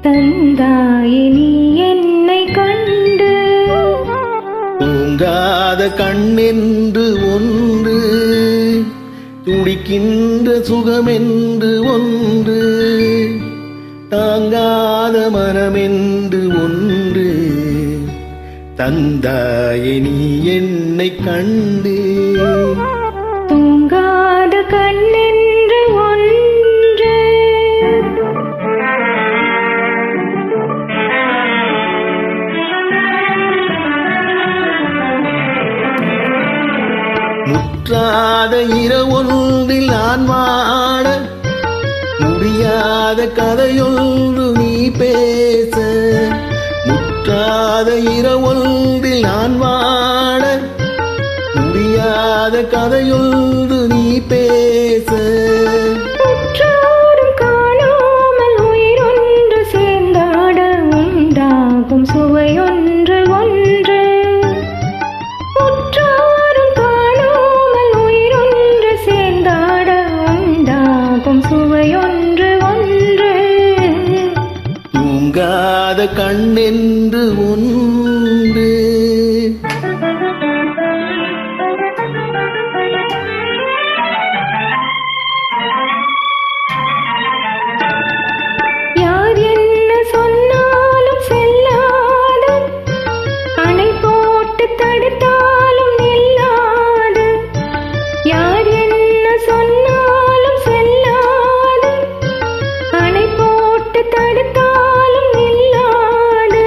தந்தாயே நீ என்னை கண்டு. தூங்காத கண்ணென்று ஒன்று, துடிக்கின்ற சுகமென்று ஒன்று, தாங்காத மனமென்று ஒன்று, தந்தாயே நீ என்னை கண்டு. தூங்காத கண்ணென்று ஒன்று, முற்றாத இரவொன்றில் நான் வாட, முடியாத கதையொன்று நீ பேச. முற்றாத இரவொன்றில் நான் வாட, முடியாத கதையொன்று நீ பேச. உற்றாரும் காணாமல் உயிரொன்று சேர்ந்தாட, உண்டாகும் சுவையொன்று ஒன்று. உற்றாரும் காணாமல் உயிரொன்று சேர்ந்தாட, உண்டாகும் சுவையொன்று ஒன்று. தூங்காத கண்ணென்று ஒன்று. யார் என்ன சொன்னாலும் செல்லாது, அணை போட்டு தடுத்தாலும் நில்லாது. யார் என்ன சொன்னாலும் செல்லாது, அணை போட்டு தடுத்தாலும் நில்லாது.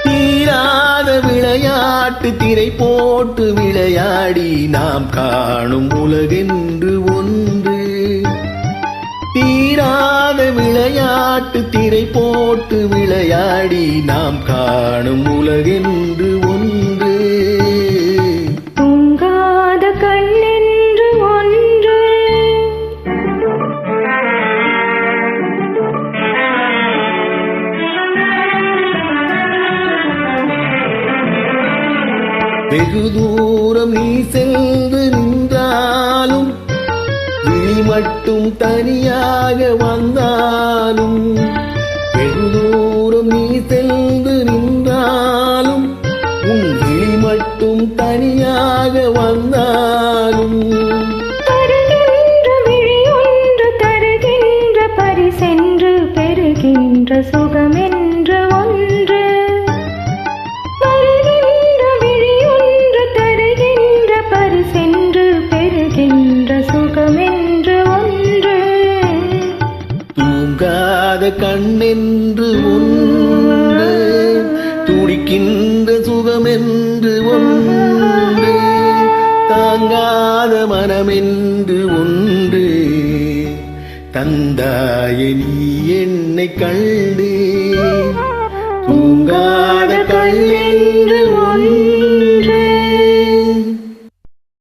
தீராத விளையாட்டு திரை போட்டு விளையாடி நாம் காணும் உலகென்று ஒன்று. தீராத விளையாட்டு திரை போட்டு விளையாடி நாம் காணும் உலகென்று ஒன்று. தூங்காத கண்ணென்று ஒன்று, வெகு தூரம் நீ சென்று நின்றாலும், விழி மட்டும் தனியாக வந்தாலும். வெகு தூரம் நீ சென்று நின்றாலும், உன் விழி மட்டும் தனியாக வந்தாலும். தருகின்ற விழியொன்று தருகின்ற பரிசென்று, பெறுகின்ற சுகமென்று ஒன்று. வருகின்ற விழியொன்று தருகின்ற பரிசென்று, பெறுகின்ற சுகமென்று ஒன்று. தூங்காத கண்ணென்று ஒன்று, துடிக்கின்ற சுகமென்று ஒன்று, தாங்காத மனமென்று ஒன்று, தந்தாயே நீ என்னை கண்டு. தூங்காத கண்ணென்று ஒன்று.